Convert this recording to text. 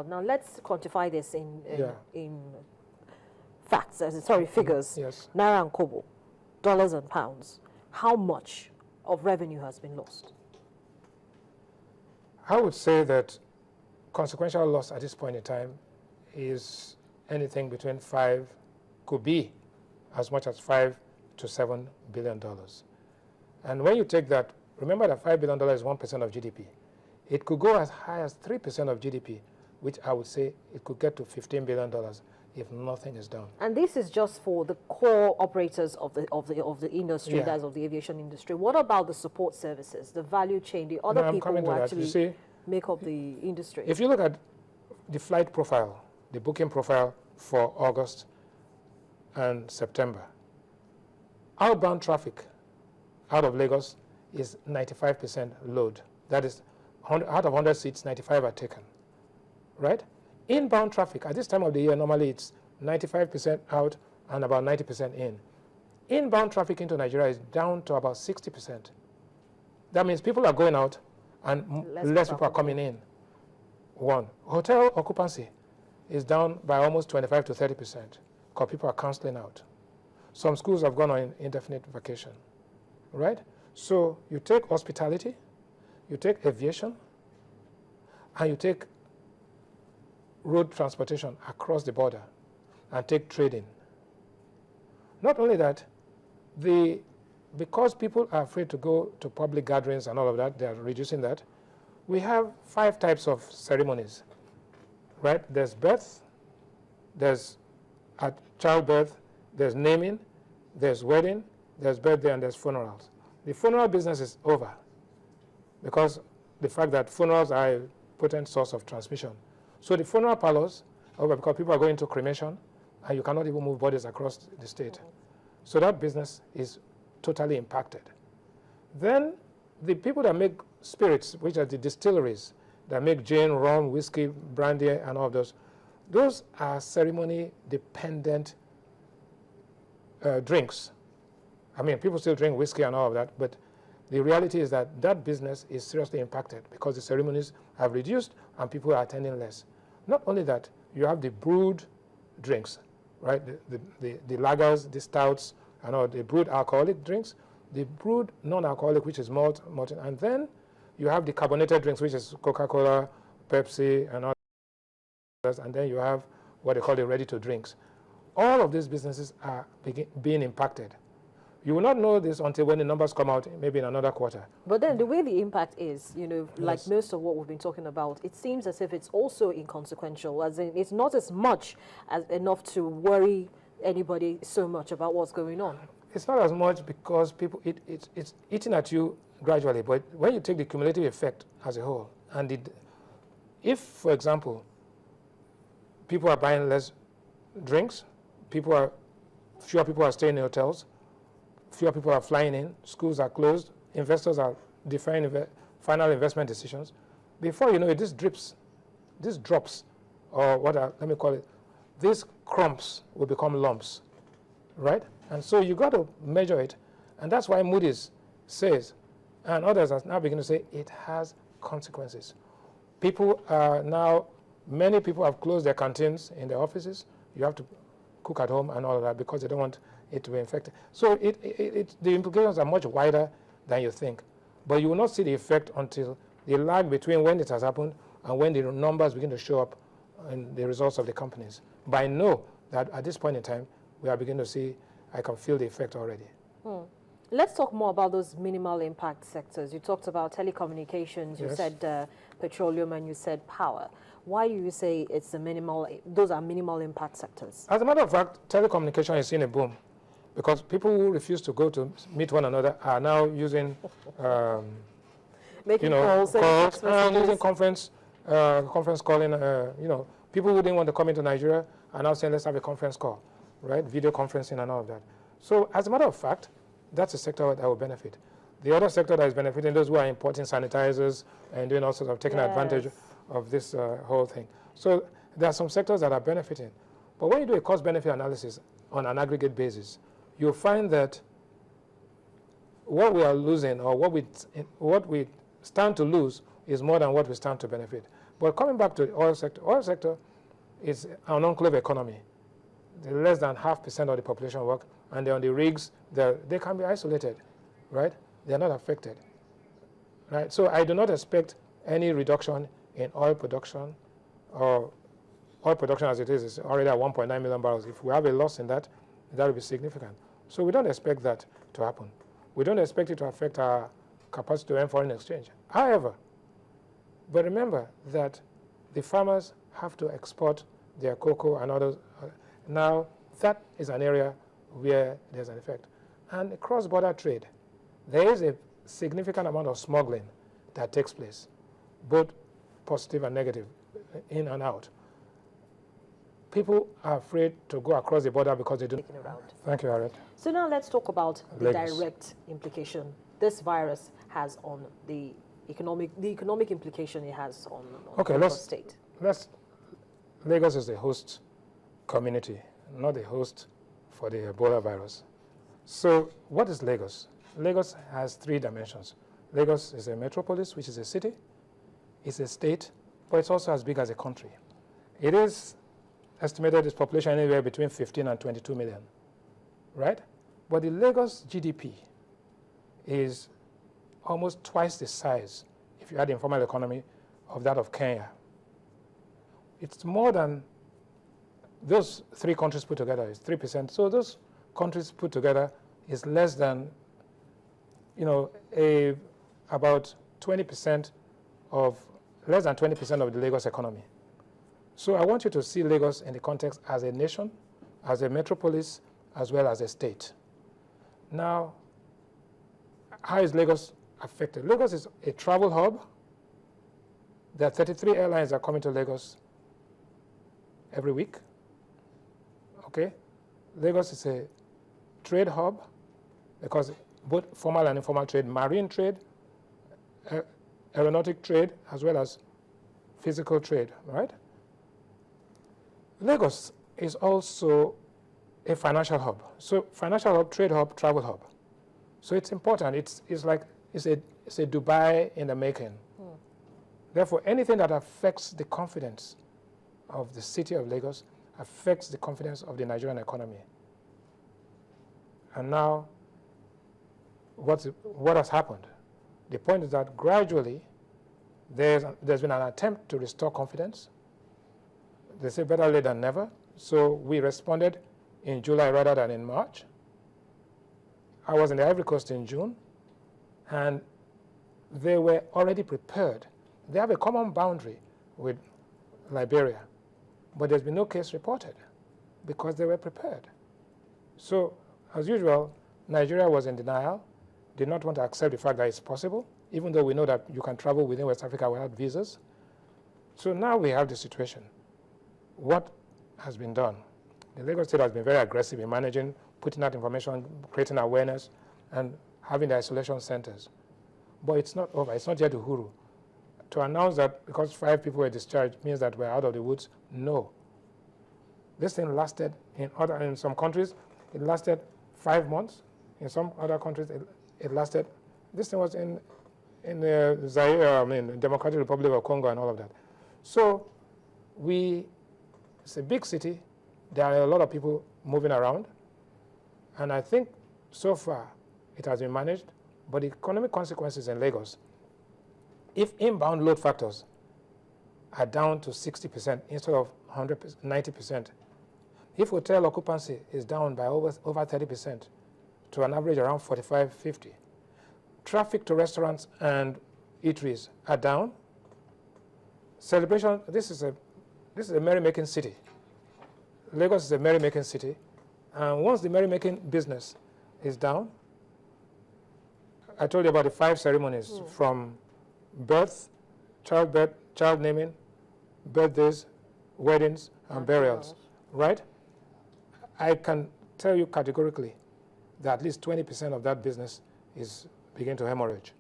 Now let's quantify this in facts, figures. Yes. Naira and kobo, dollars and pounds. How much of revenue has been lost? I would say that consequential loss at this point in time is anything between could be as much as $5 to $7 billion. And when you take that, remember that $5 billion is 1% of GDP. It could go as high as 3% of GDP, which I would say it could get to $15 billion if nothing is done. And this is just for the core operators of the industry, that's of the aviation industry. What about the support services, the value chain, the other people who actually make up the industry? If you look at the flight profile, the booking profile for August and September, outbound traffic out of Lagos is 95% load. That is, out of 100 seats, 95 are taken, right? Inbound traffic, at this time of the year, normally it's 95% out and about 90% in. Inbound traffic into Nigeria is down to about 60%. That means people are going out and less people are coming in. One, hotel occupancy is down by almost 25 to 30% because people are canceling out. Some schools have gone on indefinite vacation, right? So you take hospitality, you take aviation, and you take road transportation across the border, and take trading. Not only that, because people are afraid to go to public gatherings and all of that, they are reducing that. We have 5 types of ceremonies, right? There's birth, there's childbirth, there's naming, there's wedding, there's birthday, and there's funerals. The funeral business is over because the fact that funerals are a potent source of transmission. So the funeral parlors are over because people are going to cremation and you cannot even move bodies across the state. So that business is totally impacted. Then the people that make spirits, which are the distilleries that make gin, rum, whiskey, brandy, and all of those are ceremony-dependent drinks. I mean, people still drink whiskey and all of that, but the reality is that that business is seriously impacted because the ceremonies have reduced and people are attending less. Not only that, you have the brewed drinks, right? The lagers, the stouts, and all the brewed alcoholic drinks, the brewed non-alcoholic, which is malt, and then you have the carbonated drinks, which is Coca-Cola, Pepsi, and all that, and then you have what they call the ready-to-drinks. All of these businesses are being impacted. You will not know this until when the numbers come out, maybe in another quarter. But then the way the impact is, like most of what we've been talking about, it seems as if it's also inconsequential, as in it's not as much as enough to worry anybody so much about what's going on. It's not as much because people, it's eating at you gradually, but when you take the cumulative effect as a whole, and if, for example, people are buying less drinks, fewer people are staying in hotels, fewer people are flying in, schools are closed, investors are deferring final investment decisions. Before you know it, this drops, or let me call it, these crumbs will become lumps, right? And so you got to measure it, and that's why Moody's says, and others are now beginning to say, it has consequences. Many people have closed their canteens in their offices. You have to cook at home and all of that because they don't want it to be infected. So the implications are much wider than you think. But you will not see the effect until the lag between when it has happened and when the numbers begin to show up in the results of the companies. But I know that at this point in time, we are beginning to see, I can feel the effect already. Let's talk more about those minimal impact sectors. You talked about telecommunications, you said petroleum, and you said power. Why do you say those are minimal impact sectors? As a matter of fact, telecommunication is in a boom because people who refuse to go to meet one another are now using making calls and using conference calling. People who didn't want to come into Nigeria are now saying, let's have a conference call, right? Video conferencing and all of that. So as a matter of fact, that's a sector that will benefit. The other sector that is benefiting, those who are importing sanitizers and doing all sorts of taking advantage of this whole thing. So there are some sectors that are benefiting. But when you do a cost-benefit analysis on an aggregate basis, you'll find that what we are losing or what we stand to lose is more than what we stand to benefit. But coming back to the oil sector is an enclave economy. Less than 0.5% of the population work, and they're on the rigs. They can be isolated, right? They're not affected, right? So I do not expect any reduction in oil production, or oil production as it is already at 1.9 million barrels. If we have a loss in that, that will be significant. So we don't expect that to happen. We don't expect it to affect our capacity to earn foreign exchange. However, but remember that the farmers have to export their cocoa and others. Now, that is an area where there's an effect. And cross-border trade, there is a significant amount of smuggling that takes place, both positive and negative, in and out. People are afraid to go across the border because they don't. Thank you, Harriet. So now let's talk about the direct implication this virus has on the economic implication it has on the state. Lagos is the host community, not the host for the Ebola virus. So what is Lagos? Lagos has 3 dimensions. Lagos is a metropolis, which is a city. It's a state, but it's also as big as a country. It is estimated its population anywhere between 15 and 22 million, right? But the Lagos GDP is almost twice the size, if you add the informal economy, of that of Kenya. It's more than those 3 countries put together, is 3%. So those countries put together is less than, about 20% less than 20% of the Lagos economy. So I want you to see Lagos in the context as a nation, as a metropolis, as well as a state. Now, how is Lagos affected? Lagos is a travel hub. There are 33 airlines that are coming to Lagos every week. Okay? Lagos is a trade hub because both formal and informal trade, marine trade, aeronautic trade, as well as physical trade, right? Lagos is also a financial hub. So financial hub, trade hub, travel hub. So it's important. It's a Dubai in the making. Therefore, anything that affects the confidence of the city of Lagos affects the confidence of the Nigerian economy. And now, what has happened? The point is that gradually, there's been an attempt to restore confidence. They say better late than never. So we responded in July rather than in March. I was in the Ivory Coast in June, and they were already prepared. They have a common boundary with Liberia, but there's been no case reported because they were prepared. So, as usual, Nigeria was in denial, did not want to accept the fact that it's possible, even though we know that you can travel within West Africa without visas. So now we have the situation. What has been done? The Lagos State has been very aggressive in managing, putting out information, creating awareness, and having the isolation centers. But it's not over. It's not yet Uhuru. To announce that because 5 people were discharged means that we're out of the woods, no. This thing lasted in some countries, it lasted 5 months. In some other countries, it lasted. This thing was in Zaire, Democratic Republic of Congo and all of that. So it's a big city. There are a lot of people moving around. And I think so far it has been managed. But the economic consequences in Lagos, if inbound load factors are down to 60% instead of 90%, if hotel occupancy is down by over 30% to an average around 45, 50, traffic to restaurants and eateries are down. Celebration, this is a merrymaking city. Lagos is a merrymaking city. And once the merrymaking business is down, I told you about the 5 ceremonies from birth, childbirth, child naming, birthdays, weddings, and burials, right? I can tell you categorically that at least 20% of that business is beginning to hemorrhage.